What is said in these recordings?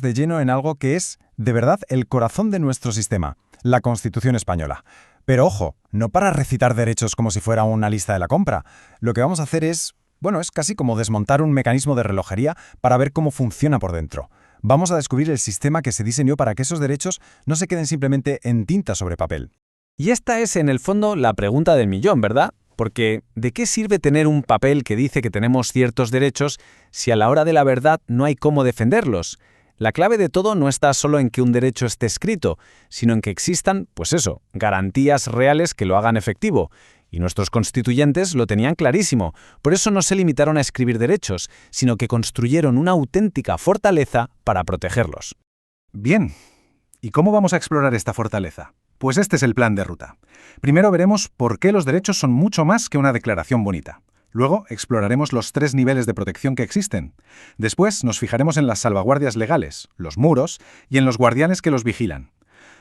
de lleno en algo que es, de verdad, el corazón de nuestro sistema, la Constitución española. Pero ojo, no para recitar derechos como si fuera una lista de la compra. Lo que vamos a hacer es, es casi como desmontar un mecanismo de relojería para ver cómo funciona por dentro. Vamos a descubrir el sistema que se diseñó para que esos derechos no se queden simplemente en tinta sobre papel. Y esta es, en el fondo, la pregunta del millón, ¿verdad? Porque, ¿de qué sirve tener un papel que dice que tenemos ciertos derechos si a la hora de la verdad no hay cómo defenderlos? La clave de todo no está solo en que un derecho esté escrito, sino en que existan, garantías reales que lo hagan efectivo. Y nuestros constituyentes lo tenían clarísimo. Por eso no se limitaron a escribir derechos, sino que construyeron una auténtica fortaleza para protegerlos. Bien. ¿Y cómo vamos a explorar esta fortaleza? Pues este es el plan de ruta. Primero veremos por qué los derechos son mucho más que una declaración bonita. Luego exploraremos los 3 niveles de protección que existen. Después nos fijaremos en las salvaguardias legales, los muros, y en los guardianes que los vigilan.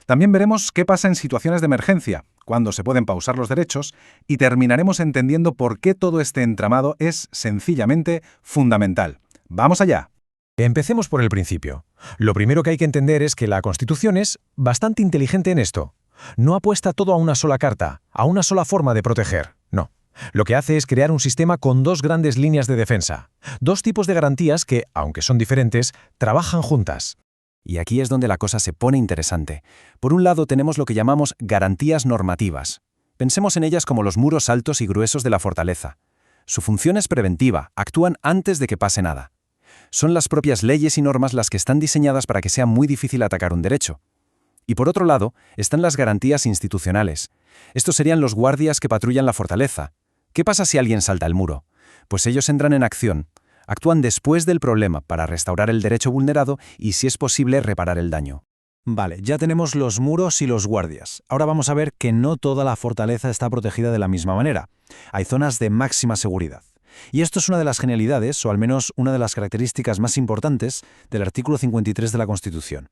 También veremos qué pasa en situaciones de emergencia, cuándo se pueden pausar los derechos, y terminaremos entendiendo por qué todo este entramado es, sencillamente, fundamental. ¡Vamos allá! Empecemos por el principio. Lo primero que hay que entender es que la Constitución es bastante inteligente en esto. No apuesta todo a una sola carta, a una sola forma de proteger. No. Lo que hace es crear un sistema con 2 grandes líneas de defensa. 2 tipos de garantías que, aunque son diferentes, trabajan juntas. Y aquí es donde la cosa se pone interesante. Por un lado tenemos lo que llamamos garantías normativas. Pensemos en ellas como los muros altos y gruesos de la fortaleza. Su función es preventiva, actúan antes de que pase nada. Son las propias leyes y normas las que están diseñadas para que sea muy difícil atacar un derecho. Y por otro lado, están las garantías institucionales. Estos serían los guardias que patrullan la fortaleza. ¿Qué pasa si alguien salta el muro? Pues ellos entran en acción. Actúan después del problema para restaurar el derecho vulnerado y, si es posible, reparar el daño. Vale, ya tenemos los muros y los guardias. Ahora vamos a ver que no toda la fortaleza está protegida de la misma manera. Hay zonas de máxima seguridad. Y esto es una de las genialidades, o al menos una de las características más importantes, del artículo 53 de la Constitución.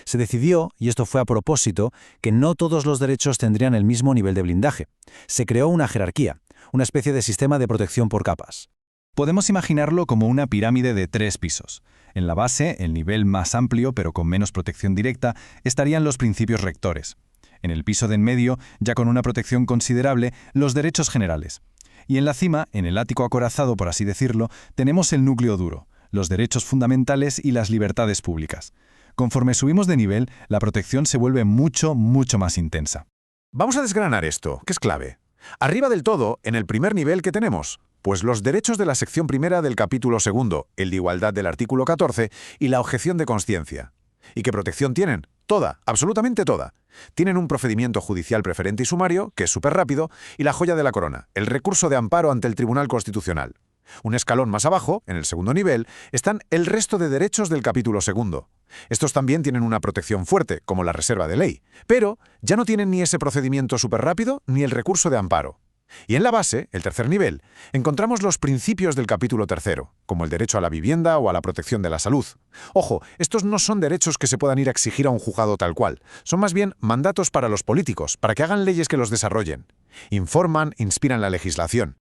Se decidió, y esto fue a propósito, que no todos los derechos tendrían el mismo nivel de blindaje. Se creó una jerarquía, una especie de sistema de protección por capas. Podemos imaginarlo como una pirámide de 3 pisos. En la base, el nivel más amplio pero con menos protección directa, estarían los principios rectores. En el piso de en medio, ya con una protección considerable, los derechos generales. Y en la cima, en el ático acorazado por así decirlo, tenemos el núcleo duro, los derechos fundamentales y las libertades públicas. Conforme subimos de nivel, la protección se vuelve mucho más intensa. Vamos a desgranar esto, que es clave. Arriba del todo, en el primer nivel, ¿qué tenemos? Pues los derechos de la sección primera del capítulo segundo, el de igualdad del artículo 14 y la objeción de consciencia. ¿Y qué protección tienen? Toda, absolutamente toda. Tienen un procedimiento judicial preferente y sumario, que es súper rápido, y la joya de la corona, el recurso de amparo ante el Tribunal Constitucional. Un escalón más abajo, en el segundo nivel, están el resto de derechos del capítulo segundo. Estos también tienen una protección fuerte, como la reserva de ley, pero ya no tienen ni ese procedimiento súper rápido ni el recurso de amparo. Y en la base, el tercer nivel, encontramos los principios del capítulo tercero, como el derecho a la vivienda o a la protección de la salud. Ojo, estos no son derechos que se puedan ir a exigir a un juzgado tal cual, son más bien mandatos para los políticos, para que hagan leyes que los desarrollen. Informan, inspiran la legislación.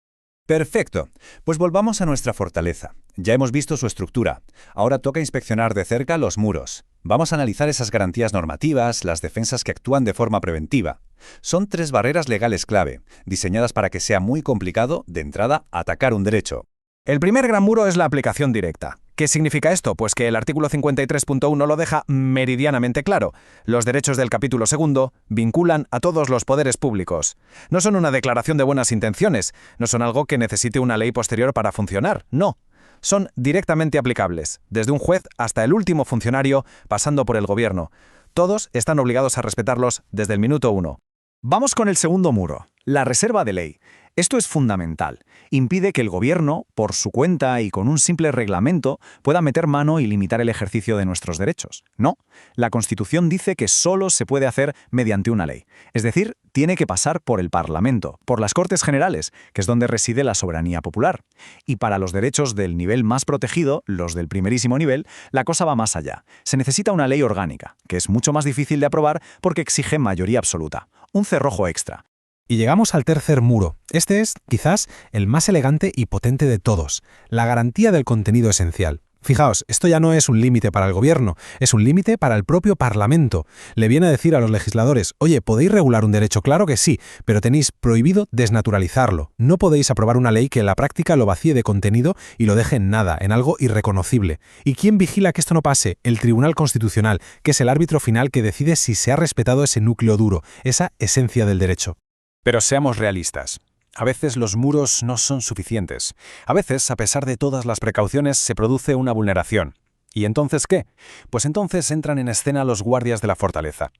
Perfecto. Pues volvamos a nuestra fortaleza. Ya hemos visto su estructura. Ahora toca inspeccionar de cerca los muros. Vamos a analizar esas garantías normativas, las defensas que actúan de forma preventiva. Son 3 barreras legales clave, diseñadas para que sea muy complicado, de entrada, atacar un derecho. El primer gran muro es la aplicación directa. ¿Qué significa esto? Pues que el artículo 53.1 lo deja meridianamente claro. Los derechos del capítulo segundo vinculan a todos los poderes públicos. No son una declaración de buenas intenciones, no son algo que necesite una ley posterior para funcionar, no. Son directamente aplicables, desde un juez hasta el último funcionario, pasando por el gobierno. Todos están obligados a respetarlos desde el minuto 1. Vamos con el segundo muro, la reserva de ley. Esto es fundamental. Impide que el gobierno, por su cuenta y con un simple reglamento, pueda meter mano y limitar el ejercicio de nuestros derechos. No, la Constitución dice que solo se puede hacer mediante una ley. Es decir, tiene que pasar por el Parlamento, por las Cortes Generales, que es donde reside la soberanía popular. Y para los derechos del nivel más protegido, los del primerísimo nivel, la cosa va más allá. Se necesita una ley orgánica, que es mucho más difícil de aprobar porque exige mayoría absoluta. Un cerrojo extra. Y llegamos al tercer muro. Este es, quizás, el más elegante y potente de todos, la garantía del contenido esencial. Fijaos, esto ya no es un límite para el gobierno, es un límite para el propio Parlamento. Le viene a decir a los legisladores, oye, ¿podéis regular un derecho? Claro que sí, pero tenéis prohibido desnaturalizarlo. No podéis aprobar una ley que en la práctica lo vacíe de contenido y lo deje en nada, en algo irreconocible. ¿Y quién vigila que esto no pase? El Tribunal Constitucional, que es el árbitro final que decide si se ha respetado ese núcleo duro, esa esencia del derecho. Pero seamos realistas. A veces los muros no son suficientes. A veces, a pesar de todas las precauciones, se produce una vulneración. ¿Y entonces qué? Pues entonces entran en escena los guardias de la fortaleza.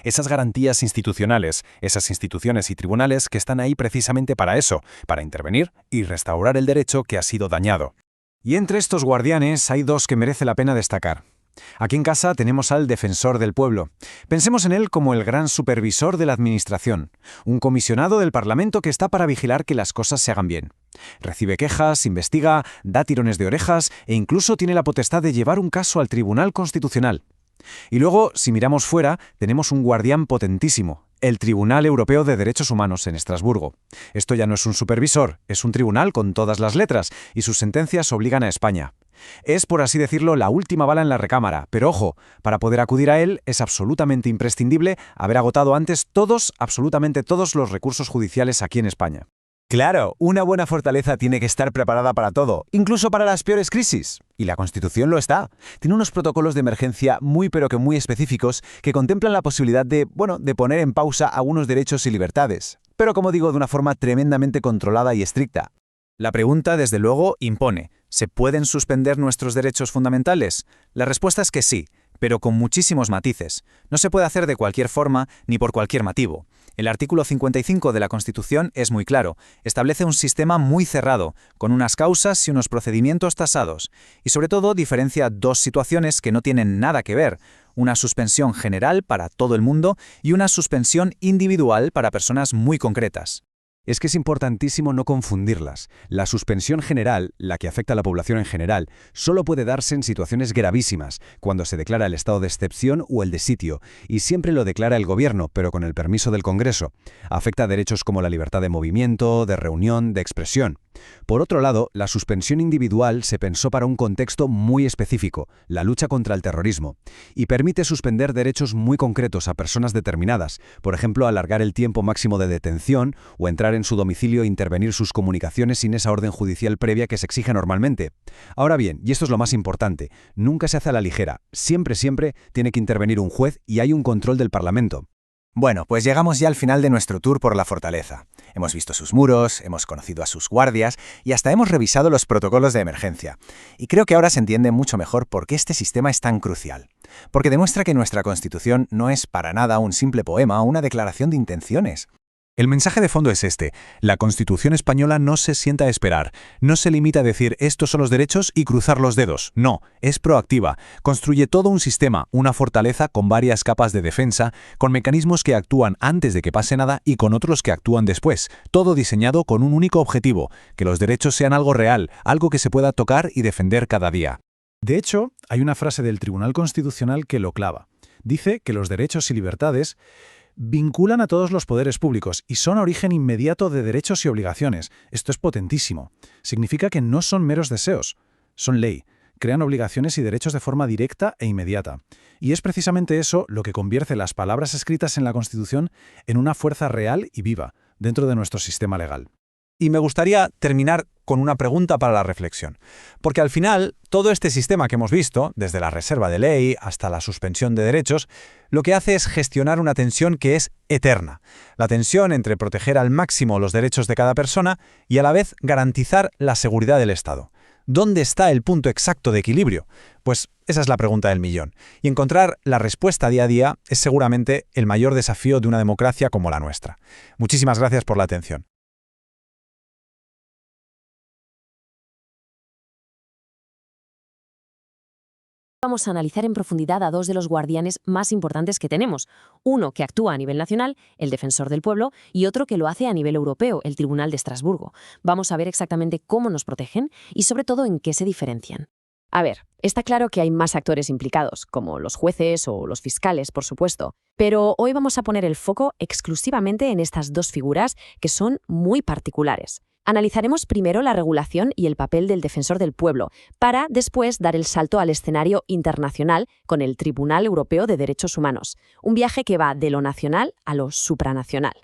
Esas garantías institucionales, esas instituciones y tribunales que están ahí precisamente para eso, para intervenir y restaurar el derecho que ha sido dañado. Y entre estos guardianes hay dos que merece la pena destacar. Aquí en casa tenemos al defensor del pueblo. Pensemos en él como el gran supervisor de la administración, un comisionado del Parlamento que está para vigilar que las cosas se hagan bien. Recibe quejas, investiga, da tirones de orejas e incluso tiene la potestad de llevar un caso al Tribunal Constitucional. Y luego, si miramos fuera, tenemos un guardián potentísimo, el Tribunal Europeo de Derechos Humanos en Estrasburgo. Esto ya no es un supervisor, es un tribunal con todas las letras, y sus sentencias obligan a España. Es, por así decirlo, la última bala en la recámara, pero ojo, para poder acudir a él es absolutamente imprescindible haber agotado antes absolutamente todos los recursos judiciales aquí en España. Claro, una buena fortaleza tiene que estar preparada para todo, incluso para las peores crisis. Y la Constitución lo está. Tiene unos protocolos de emergencia muy específicos que contemplan la posibilidad de poner en pausa algunos derechos y libertades. Pero como digo, de una forma tremendamente controlada y estricta. La pregunta, desde luego, impone. ¿Se pueden suspender nuestros derechos fundamentales? La respuesta es que sí, pero con muchísimos matices. No se puede hacer de cualquier forma ni por cualquier motivo. El artículo 55 de la Constitución es muy claro. Establece un sistema muy cerrado, con unas causas y unos procedimientos tasados. Y sobre todo diferencia dos situaciones que no tienen nada que ver. Una suspensión general para todo el mundo y una suspensión individual para personas muy concretas. Es que es importantísimo no confundirlas. La suspensión general, la que afecta a la población en general, solo puede darse en situaciones gravísimas, cuando se declara el estado de excepción o el de sitio, y siempre lo declara el gobierno, pero con el permiso del Congreso. Afecta a derechos como la libertad de movimiento, de reunión, de expresión. Por otro lado, la suspensión individual se pensó para un contexto muy específico, la lucha contra el terrorismo, y permite suspender derechos muy concretos a personas determinadas, por ejemplo, alargar el tiempo máximo de detención o entrar en su domicilio e intervenir sus comunicaciones sin esa orden judicial previa que se exige normalmente. Ahora bien, y esto es lo más importante, nunca se hace a la ligera, siempre tiene que intervenir un juez y hay un control del Parlamento. Bueno, pues llegamos ya al final de nuestro tour por la fortaleza. Hemos visto sus muros, hemos conocido a sus guardias y hasta hemos revisado los protocolos de emergencia. Y creo que ahora se entiende mucho mejor por qué este sistema es tan crucial. Porque demuestra que nuestra Constitución no es para nada un simple poema o una declaración de intenciones. El mensaje de fondo es este: la Constitución española no se sienta a esperar, no se limita a decir estos son los derechos y cruzar los dedos, no, es proactiva, construye todo un sistema, una fortaleza con varias capas de defensa, con mecanismos que actúan antes de que pase nada y con otros que actúan después, todo diseñado con un único objetivo, que los derechos sean algo real, algo que se pueda tocar y defender cada día. De hecho, hay una frase del Tribunal Constitucional que lo clava. Dice que los derechos y libertades vinculan a todos los poderes públicos y son origen inmediato de derechos y obligaciones. Esto es potentísimo. Significa que no son meros deseos, son ley. Crean obligaciones y derechos de forma directa e inmediata. Y es precisamente eso lo que convierte las palabras escritas en la Constitución en una fuerza real y viva dentro de nuestro sistema legal. Y me gustaría terminar con una pregunta para la reflexión. Porque al final, todo este sistema que hemos visto, desde la reserva de ley hasta la suspensión de derechos, lo que hace es gestionar una tensión que es eterna. La tensión entre proteger al máximo los derechos de cada persona y a la vez garantizar la seguridad del Estado. ¿Dónde está el punto exacto de equilibrio? Pues esa es la pregunta del millón. Y encontrar la respuesta día a día es seguramente el mayor desafío de una democracia como la nuestra. Muchísimas gracias por la atención. Vamos a analizar en profundidad a dos de los guardianes más importantes que tenemos. Uno que actúa a nivel nacional, el Defensor del Pueblo, y otro que lo hace a nivel europeo, el Tribunal de Estrasburgo. Vamos a ver exactamente cómo nos protegen y sobre todo en qué se diferencian. A ver, está claro que hay más actores implicados, como los jueces o los fiscales, por supuesto. Pero hoy vamos a poner el foco exclusivamente en estas dos figuras que son muy particulares. Analizaremos primero la regulación y el papel del defensor del pueblo, para después dar el salto al escenario internacional con el Tribunal Europeo de Derechos Humanos, un viaje que va de lo nacional a lo supranacional.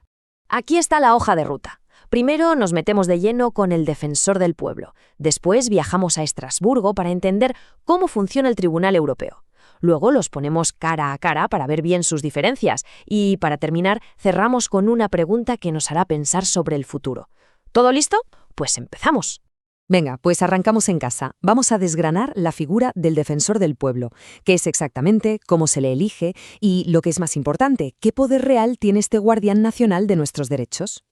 Aquí está la hoja de ruta. Primero nos metemos de lleno con el defensor del pueblo, después viajamos a Estrasburgo para entender cómo funciona el Tribunal Europeo. Luego los ponemos cara a cara para ver bien sus diferencias y, para terminar, cerramos con una pregunta que nos hará pensar sobre el futuro. ¿Todo listo? Pues empezamos. Venga, pues arrancamos en casa. Vamos a desgranar la figura del defensor del pueblo, qué es exactamente, cómo se le elige y, lo que es más importante, qué poder real tiene este guardián nacional de nuestros derechos.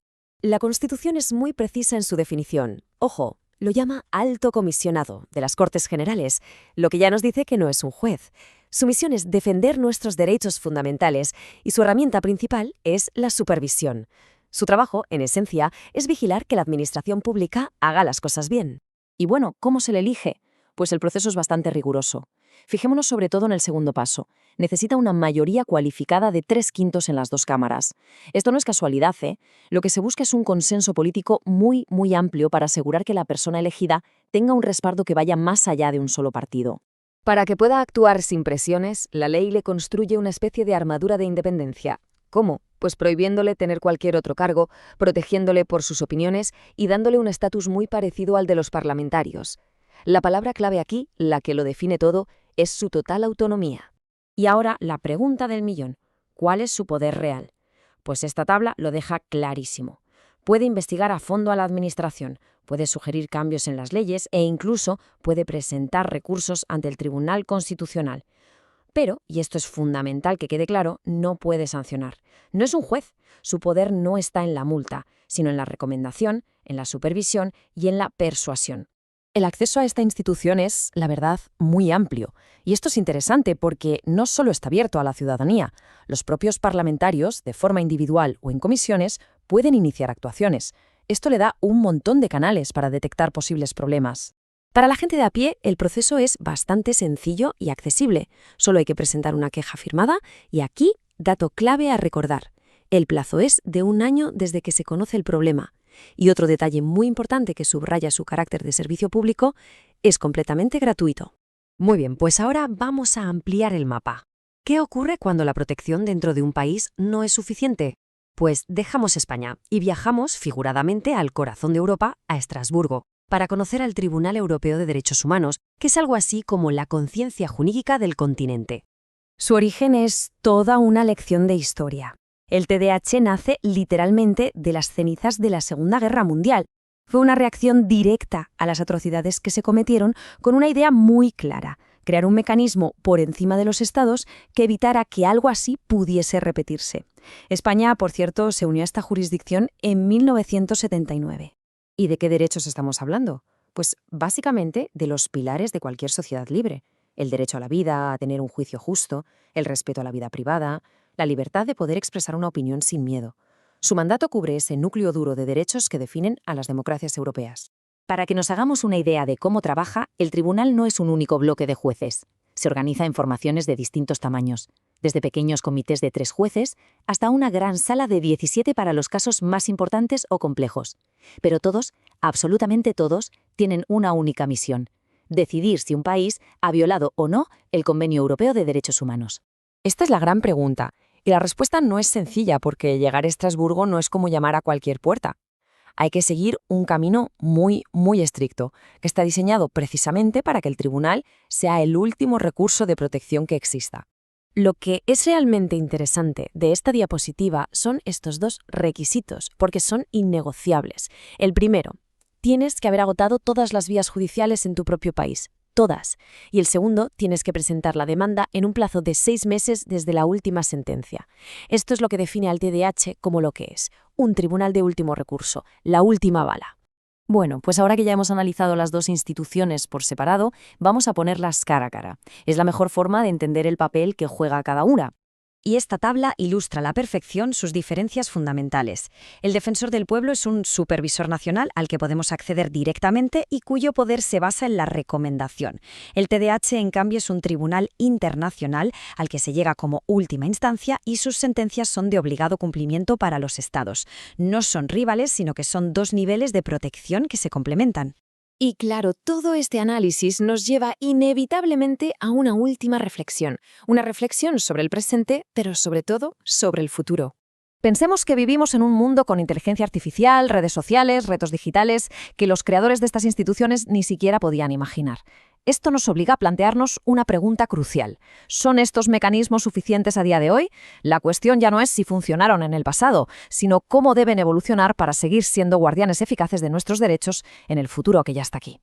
La Constitución es muy precisa en su definición. Ojo, lo llama alto comisionado de las Cortes Generales, lo que ya nos dice que no es un juez. Su misión es defender nuestros derechos fundamentales y su herramienta principal es la supervisión. Su trabajo, en esencia, es vigilar que la administración pública haga las cosas bien. Y bueno, ¿cómo se le elige? Pues el proceso es bastante riguroso. Fijémonos sobre todo en el segundo paso. Necesita una mayoría cualificada de 3/5 en las dos cámaras. Esto no es casualidad, ¿eh? Lo que se busca es un consenso político muy, muy amplio para asegurar que la persona elegida tenga un respaldo que vaya más allá de un solo partido. Para que pueda actuar sin presiones, la ley le construye una especie de armadura de independencia. ¿Cómo? Pues prohibiéndole tener cualquier otro cargo, protegiéndole por sus opiniones y dándole un estatus muy parecido al de los parlamentarios. La palabra clave aquí, la que lo define todo, es su total autonomía. Y ahora la pregunta del millón: ¿cuál es su poder real? Pues esta tabla lo deja clarísimo. Puede investigar a fondo a la administración, puede sugerir cambios en las leyes e incluso puede presentar recursos ante el Tribunal Constitucional. Pero, y esto es fundamental que quede claro, no puede sancionar. No es un juez. Su poder no está en la multa, sino en la recomendación, en la supervisión y en la persuasión. El acceso a esta institución es, la verdad, muy amplio. Y esto es interesante porque no solo está abierto a la ciudadanía. Los propios parlamentarios, de forma individual o en comisiones, pueden iniciar actuaciones. Esto le da un montón de canales para detectar posibles problemas. Para la gente de a pie, el proceso es bastante sencillo y accesible. Solo hay que presentar una queja firmada y aquí, dato clave a recordar. El plazo es de 1 año desde que se conoce el problema. Y otro detalle muy importante que subraya su carácter de servicio público, es completamente gratuito. Muy bien, pues ahora vamos a ampliar el mapa. ¿Qué ocurre cuando la protección dentro de un país no es suficiente? Pues dejamos España y viajamos figuradamente al corazón de Europa, a Estrasburgo, para conocer al Tribunal Europeo de Derechos Humanos, que es algo así como la conciencia jurídica del continente. Su origen es toda una lección de historia. El TDH nace literalmente de las cenizas de la Segunda Guerra Mundial. Fue una reacción directa a las atrocidades que se cometieron con una idea muy clara: crear un mecanismo por encima de los estados que evitara que algo así pudiese repetirse. España, por cierto, se unió a esta jurisdicción en 1979. ¿Y de qué derechos estamos hablando? Pues básicamente de los pilares de cualquier sociedad libre. El derecho a la vida, a tener un juicio justo, el respeto a la vida privada, la libertad de poder expresar una opinión sin miedo. Su mandato cubre ese núcleo duro de derechos que definen a las democracias europeas. Para que nos hagamos una idea de cómo trabaja, el tribunal no es un único bloque de jueces. Se organiza en formaciones de distintos tamaños, desde pequeños comités de 3 jueces hasta una gran sala de 17 para los casos más importantes o complejos. Pero todos, absolutamente todos, tienen una única misión: decidir si un país ha violado o no el Convenio Europeo de Derechos Humanos. Esta es la gran pregunta, y la respuesta no es sencilla porque llegar a Estrasburgo no es como llamar a cualquier puerta. Hay que seguir un camino muy, muy estricto, que está diseñado precisamente para que el tribunal sea el último recurso de protección que exista. Lo que es realmente interesante de esta diapositiva son estos 2 requisitos, porque son innegociables. El primero: tienes que haber agotado todas las vías judiciales en tu propio país. Todas. Y el segundo, tienes que presentar la demanda en un plazo de 6 meses desde la última sentencia. Esto es lo que define al TDH como lo que es: un tribunal de último recurso, la última bala. Bueno, pues ahora que ya hemos analizado las 2 instituciones por separado, vamos a ponerlas cara a cara. Es la mejor forma de entender el papel que juega cada una. Y esta tabla ilustra a la perfección sus diferencias fundamentales. El defensor del pueblo es un supervisor nacional al que podemos acceder directamente y cuyo poder se basa en la recomendación. El TDH, en cambio, es un tribunal internacional al que se llega como última instancia y sus sentencias son de obligado cumplimiento para los estados. No son rivales, sino que son dos niveles de protección que se complementan. Y claro, todo este análisis nos lleva inevitablemente a una última reflexión. Una reflexión sobre el presente, pero sobre todo sobre el futuro. Pensemos que vivimos en un mundo con inteligencia artificial, redes sociales, retos digitales, que los creadores de estas instituciones ni siquiera podían imaginar. Esto nos obliga a plantearnos una pregunta crucial. ¿Son estos mecanismos suficientes a día de hoy? La cuestión ya no es si funcionaron en el pasado, sino cómo deben evolucionar para seguir siendo guardianes eficaces de nuestros derechos en el futuro que ya está aquí.